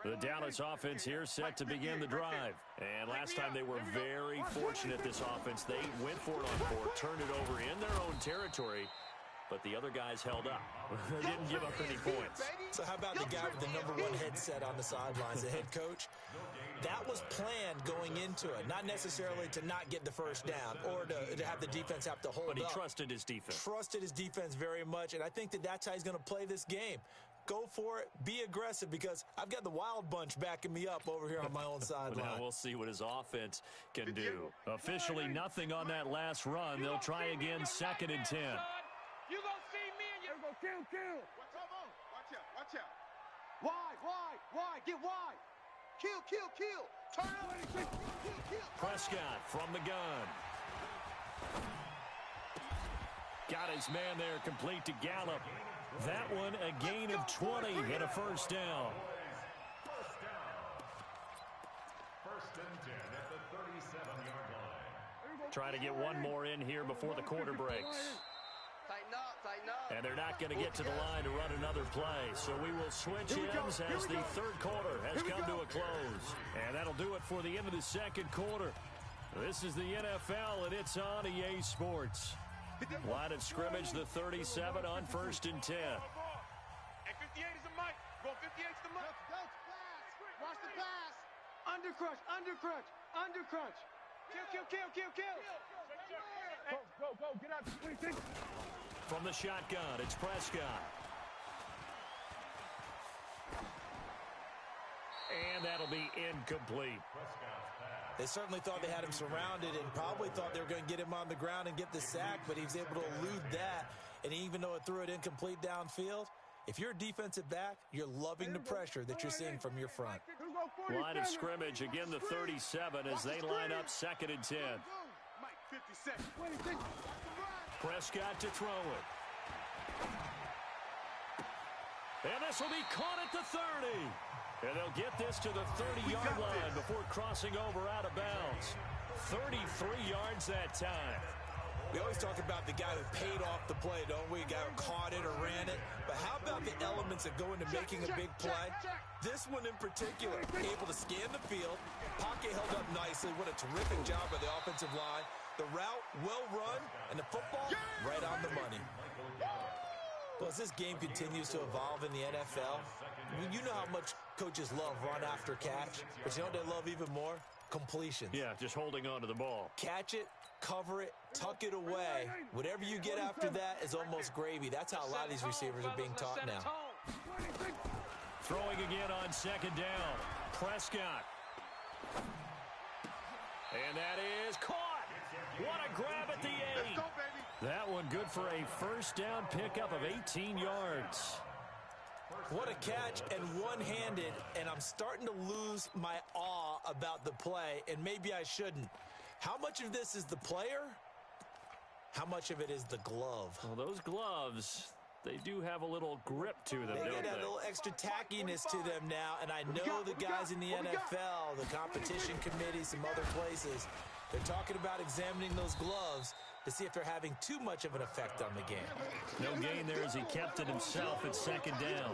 The Dallas offense here set to begin the drive. And last time they were very fortunate, this offense. They went for it on fourth, turned it over in their own territory, but the other guys held up. They didn't give up any points. So how about the guy with the #1 headset on the sidelines, the head coach? That was planned going into it, not necessarily to not get the first down or to have the defense have to hold up. But he trusted his defense. Trusted his defense very much, and I think that's how he's going to play this game. Go for it. Be aggressive, because I've got the wild bunch backing me up over here on my own sideline. Now we'll see what his offense can do. Officially nothing on that last run. They'll try again, second and 10. You gonna see me and you go kill. Watch out. Wide. Get wide. Kill. Turn up. Kill. Prescott from the gun. Got his man there, complete to Gallup. That one a gain of 20 and a first down. First and 10 at the 37-yard line. Try to get one more in here before the quarter breaks. Tighten up. And they're not going to get to the line to run another play. So we will switch ends as the third quarter has come to a close. And that'll do it for the end of the second quarter. This is the NFL, and it's on EA Sports. Line of scrimmage, the 37 on first and 10. Hey, 58 is a Mike. Go 58's the Mike. Watch the pass. Undercrunch. Kill. Go. Get out. 26. From the shotgun, it's Prescott. And that'll be incomplete. They certainly thought they had him surrounded and probably thought they were going to get him on the ground and get the sack, but he was able to elude that. And even though it threw it incomplete downfield, if you're a defensive back, you're loving the pressure that you're seeing from your front. Line of scrimmage, again the 37 as they line up second and 10. Mike, 56. Prescott to throw it. And this will be caught at the 30. And they'll get this to the 30-yard line before crossing over out of bounds. 33 yards that time. We always talk about the guy who paid off the play, don't we? A guy who caught it or ran it. But how about the elements that go into making a big play? This one in particular, able to scan the field. Pocket held up nicely. What a terrific job by the offensive line. The route, well run, and the football, right on the money. Well, as this game continues to evolve in the NFL, you know how much coaches love run after catch, but you know what they love even more? completions. Yeah, just holding on to the ball. Catch it, cover it, tuck it away. Whatever you get after that is almost gravy. That's how a lot of these receivers are being taught now. Throwing again on second down. Prescott. And that is caught. What a grab at the 8. Let's go, baby. That one good for a first down pickup of 18 yards. What a catch, and one-handed, and I'm starting to lose my awe about the play, and maybe I shouldn't. How much of this is the player? How much of it is the glove? Well, those gloves, they do have a little grip to them, They don't get a they? little extra tackiness to them now, and I know the guys in the NFL, the competition committee, some other places, they're talking about examining those gloves to see if they're having too much of an effect on the game. No gain there as he kept it himself at second down.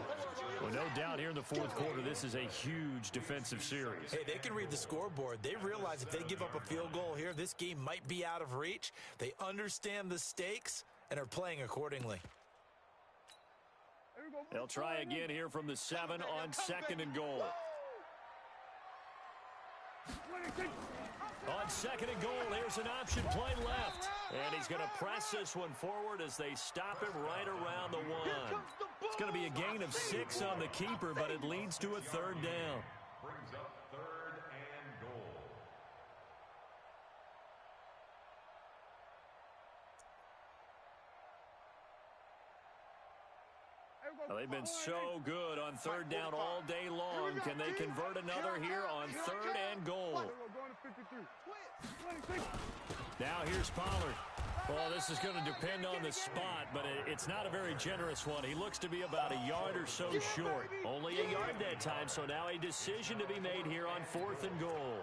Well, no doubt here in the fourth quarter, this is a huge defensive series. Hey, they can read the scoreboard. They realize if they give up a field goal here, this game might be out of reach. They understand the stakes and are playing accordingly. They'll try again here from the 7 on second and goal. On second and goal, here's an option play left. And he's going to press this one forward as they stop him right around the 1. It's going to be a gain of 6 on the keeper, but it leads to a third down. Brings up 3rd and goal. Well, they've been so good on third down all day long. Can they convert another here on 3rd and goal? Now here's Pollard. Well, this is going to depend on the spot, but it's not a very generous one. He looks to be about a yard or so short. Only a yard that time, so now a decision to be made here on 4th and goal.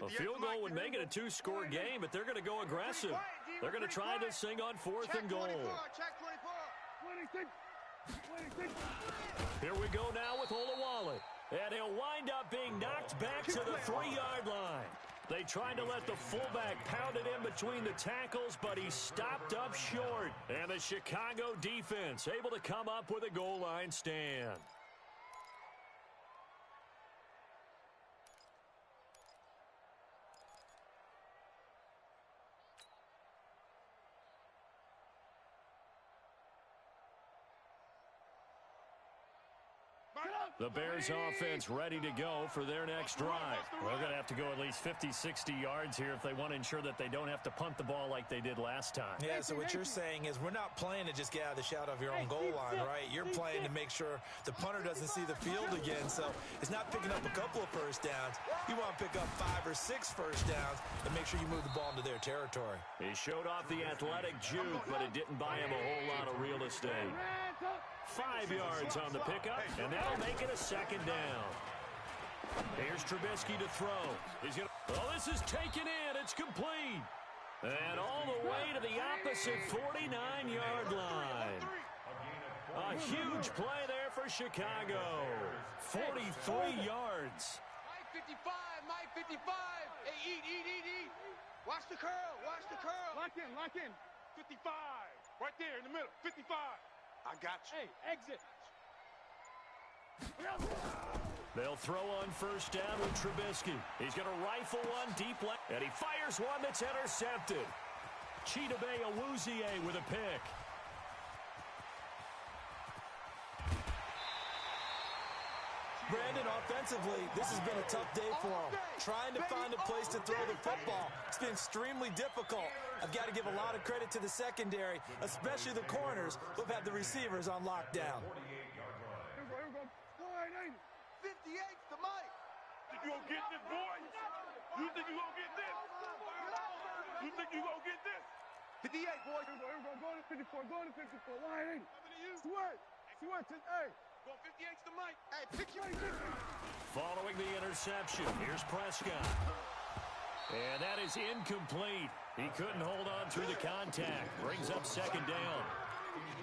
A field goal would make it a 2-score game, but they're going to go aggressive. They're going to try this thing on 4th and goal. Here we go now with Olawale. And he'll wind up being knocked back to the 3-yard line. They tried to let the fullback pound it in between the tackles, but he stopped up short. And the Chicago defense able to come up with a goal line stand. The Bears offense ready to go for their next drive. They're going to have to go at least 50, 60 yards here if they want to ensure that they don't have to punt the ball like they did last time. Yeah, so what you're saying is we're not playing to just get out of the shadow of your own goal line, right? You're playing to make sure the punter doesn't see the field again. So it's not picking up a couple of first downs. You want to pick up 5 or 6 first downs and make sure you move the ball into their territory. He showed off the athletic juke, but it didn't buy him a whole lot of real estate. 5 yards on the pickup, and that'll make it a second down. Here's Trubisky to throw. He's gonna. Oh, this is taken in. It's complete. And all the way to the opposite 49-yard line. A huge play there for Chicago. 43 yards. Mike 55, Mike 55. Hey, eat. Watch the curl, watch the curl. Lock in. 55. Right there in the middle. 55. I got you. Hey, exit. They'll throw on first down with Trubisky. He's going to rifle one deep left, and he fires one that's intercepted. Chidobe Awuzie with a pick. Brandon, offensively, this has been a tough day for him. Trying to find a place to throw the football. It's been extremely difficult. I've got to give a lot of credit to the secondary, especially the corners who have had the receivers on lockdown. 58's the mic. Think you gonna get this, boy? You think you gonna get this? You think you gonna get this? 58, boy. Here we go. Go to 54. Go to 54. Why ain't it? See what? Hey. Go 58's the mic. Hey, pick your Following the interception, here's Prescott. And that is incomplete. He couldn't hold on through the contact. Brings up second down.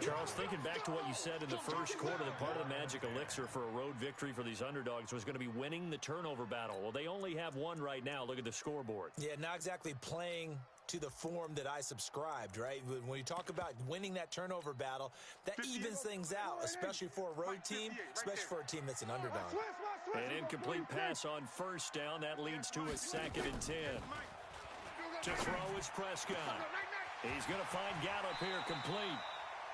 Charles, thinking back to what you said in the first quarter, that part of the magic elixir for a road victory for these underdogs was going to be winning the turnover battle. Well, they only have one right now. Look at the scoreboard. Yeah, not exactly playing to the form that I subscribed, right? When you talk about winning that turnover battle, that evens things out, especially for a road team, especially for a team that's an underdog. An incomplete pass on first down. That leads to a 2nd and 10. To throw is Prescott. He's going to find Gallup here complete.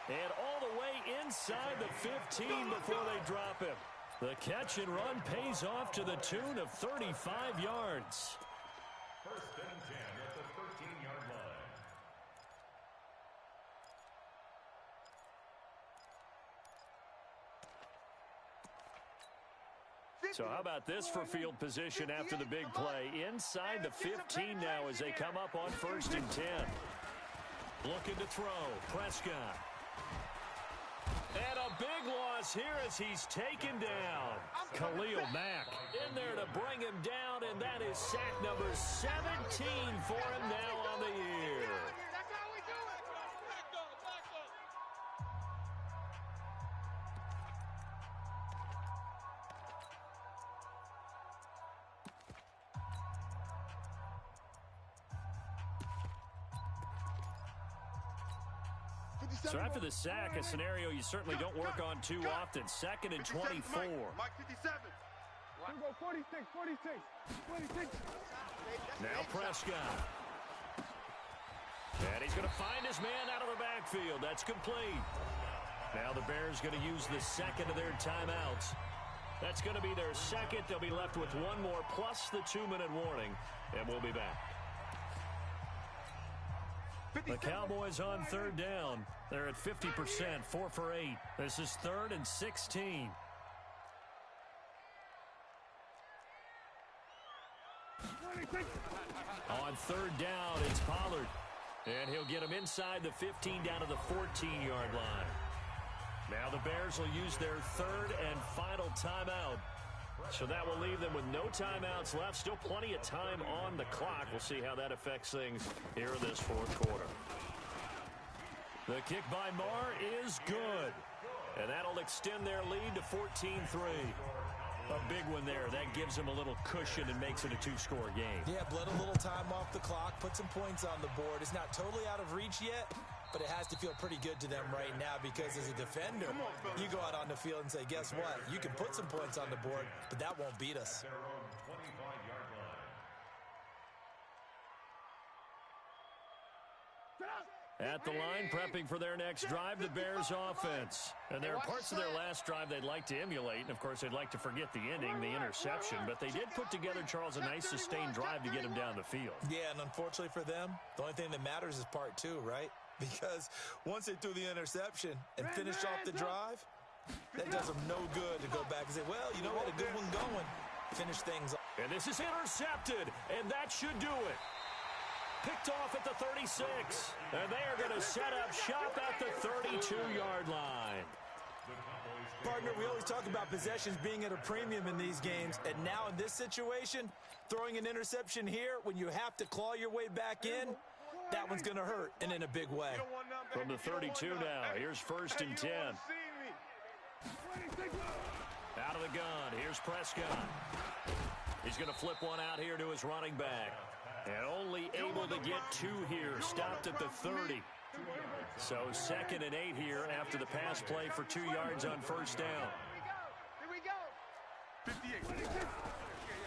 And all the way inside the 15 before they drop him. The catch and run pays off to the tune of 35 yards. 1st and 10 at the 13-yard line. So how about this for field position after the big play? Inside the 15 now as they come up on 1st and 10. Looking to throw. Prescott. And a big loss here as he's taken down. Khalil Mack in there to bring him down, and that is sack number 17 for him now on the year. So after the sack, a scenario you certainly don't work on too often. 2nd and 24. Mike 57. Here we go, 46, 46. Now Prescott. And he's going to find his man out of the backfield. That's complete. Now the Bears going to use the 2nd of their timeouts. That's going to be their 2nd. They'll be left with one more plus the 2-minute warning, and we'll be back. The Cowboys on 3rd down. They're at 50%, 4 for 8. This is 3rd and 16. On 3rd down, it's Pollard. And he'll get him inside the 15 down to the 14-yard line. Now the Bears will use their 3rd and final timeout. So that will leave them with no timeouts left. Still plenty of time on the clock. We'll see how that affects things here in this 4th quarter. The kick by Marr is good. And that'll extend their lead to 14-3. A big one there. That gives them a little cushion and makes it a 2-score game. Yeah, bled a little time off the clock, put some points on the board. It's not totally out of reach yet, but it has to feel pretty good to them right now because as a defender, you go out on the field and say, guess what? You can put some points on the board, but that won't beat us. Their own 25-yard line. At the line, prepping for their next drive, the Bears offense. And there are parts of their last drive they'd like to emulate. And, of course, they'd like to forget the ending, the interception. But they did put together, Charles, a nice sustained drive to get him down the field. Yeah, and unfortunately for them, the only thing that matters is part 2, right? Because once they threw the interception and finished off the drive, that does them no good to go back and say, well, you know what, a good one going. Finish things off. And this is intercepted, and that should do it. Picked off at the 36, and they are going to set up shop at the 32-yard line. Partner, we always talk about possessions being at a premium in these games, and now in this situation, throwing an interception here when you have to claw your way back in, that one's going to hurt, and in a big way. From the 32 now, here's 1st and 10. Out of the gun, here's Prescott. He's going to flip one out here to his running back. And only able to get 2 here, stopped at the 30. So 2nd and 8 here after the pass play for 2 yards on 1st down. Here we go. 58.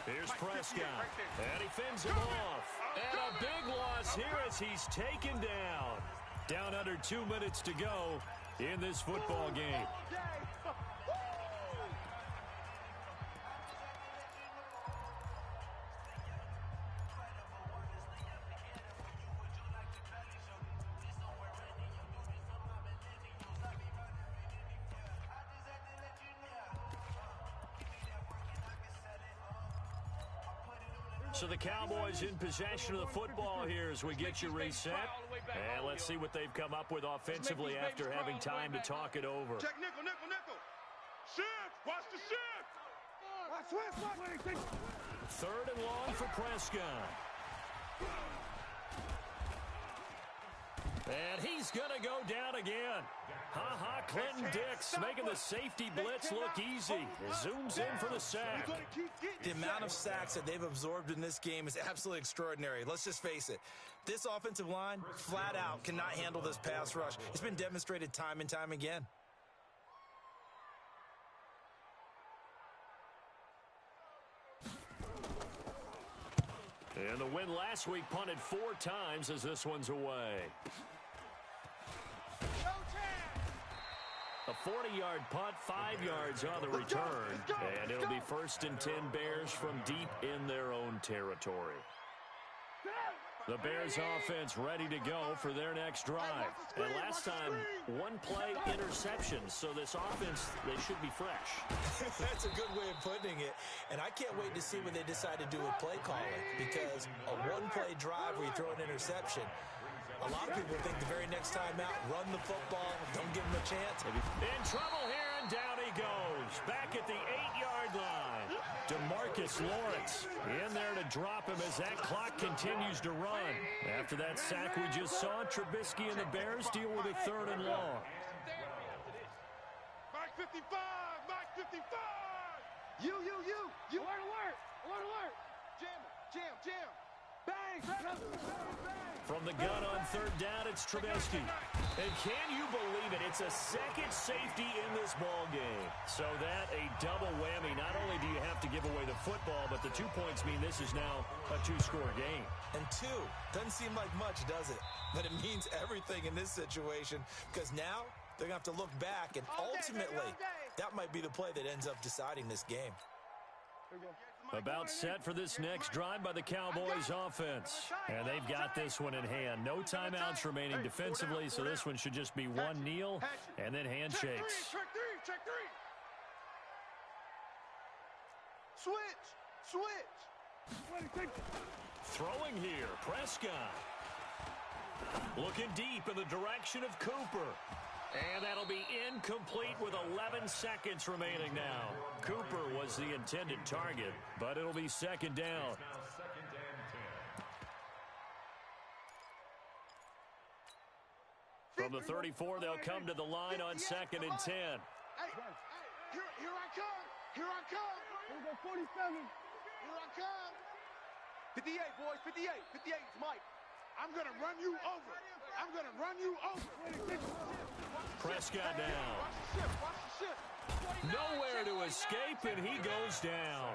Here's Prescott, and he fends him off. And a big loss here as he's taken down. Down under 2 minutes to go in this football game. So the Cowboys in possession of the football here as we get you reset. And let's see what they've come up with offensively after having time to talk it over. Check nickel. Shift. Watch the shift. 3rd and long for Prescott. And he's going to go down again. Ha-ha, Clinton Dix making the safety blitz look easy. Zooms in for the sack. The amount of sacks that they've absorbed in this game is absolutely extraordinary. Let's just face it. This offensive line, flat out, cannot handle this pass rush. It's been demonstrated time and time again. And the win last week punted 4 times as this one's away. A 40-yard punt, 5 yards on the return, and it'll be 1st and 10 Bears from deep in their own territory. The Bears offense ready to go for their next drive. And last time, 1-play interception, so this offense, they should be fresh. That's a good way of putting it, and I can't wait to see what they decide to do with play calling, because a 1-play drive where you throw an interception, a lot of people think the very next time out, run the football, don't give them a chance. In trouble here, and down he goes. Back at the 8-yard line. DeMarcus Lawrence in there to drop him as that clock continues to run. After that sack we just saw, Trubisky and the Bears deal with a 3rd and long. Mike 55! Mike 55! You! Alert! Jam! Bang! From the gun on 3rd down, it's Trubisky. And can you believe it? It's a second safety in this ball game. So that a double whammy. Not only do you have to give away the football, but the 2 points mean this is now a 2-score game. And 2 doesn't seem like much, does it? But it means everything in this situation, because now they're going to have to look back, and ultimately that might be the play that ends up deciding this game. About set for this next drive by the Cowboys offense. And they've got this one in hand. No timeouts remaining defensively, so this one should just be one kneel and then handshakes. Check three. Switch. Throwing here, Prescott. Looking deep in the direction of Cooper. And that'll be incomplete with 11 seconds remaining now. Cooper was the intended target, but it'll be 2nd down. From the 34, they'll come to the line on 2nd and 10. Hey, here I come. Here we go, 47. Here I come. 58, boys, 58. 58, it's Mike. I'm going to run you over. Prescott down. Watch the shift. Nowhere to escape, and he goes down.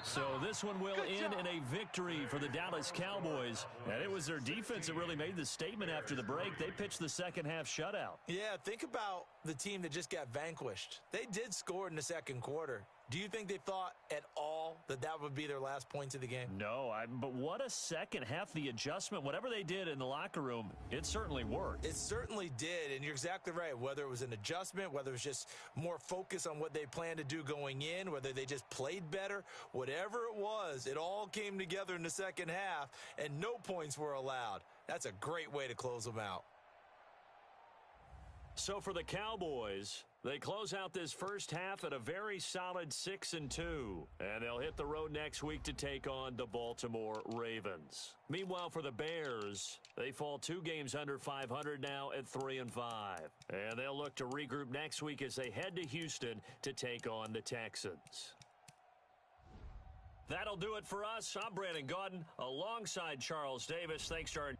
So this one will end in a victory for the Dallas Cowboys. And it was their defense that really made the statement after the break. They pitched the second-half shutout. Yeah, think about the team that just got vanquished. They did score in the 2nd quarter. Do you think they thought at all that that would be their last points of the game? No, but what a second half. The adjustment, whatever they did in the locker room, it certainly worked. It certainly did, and you're exactly right. Whether it was an adjustment, whether it was just more focus on what they planned to do going in, whether they just played better, whatever it was, it all came together in the 2nd half, and no points were allowed. That's a great way to close them out. So for the Cowboys, they close out this first half at a very solid 6-2. And they'll hit the road next week to take on the Baltimore Ravens. Meanwhile, for the Bears, they fall 2 games under 500 now at 3-5. And they'll look to regroup next week as they head to Houston to take on the Texans. That'll do it for us. I'm Brandon Gaudin alongside Charles Davis. Thanks to our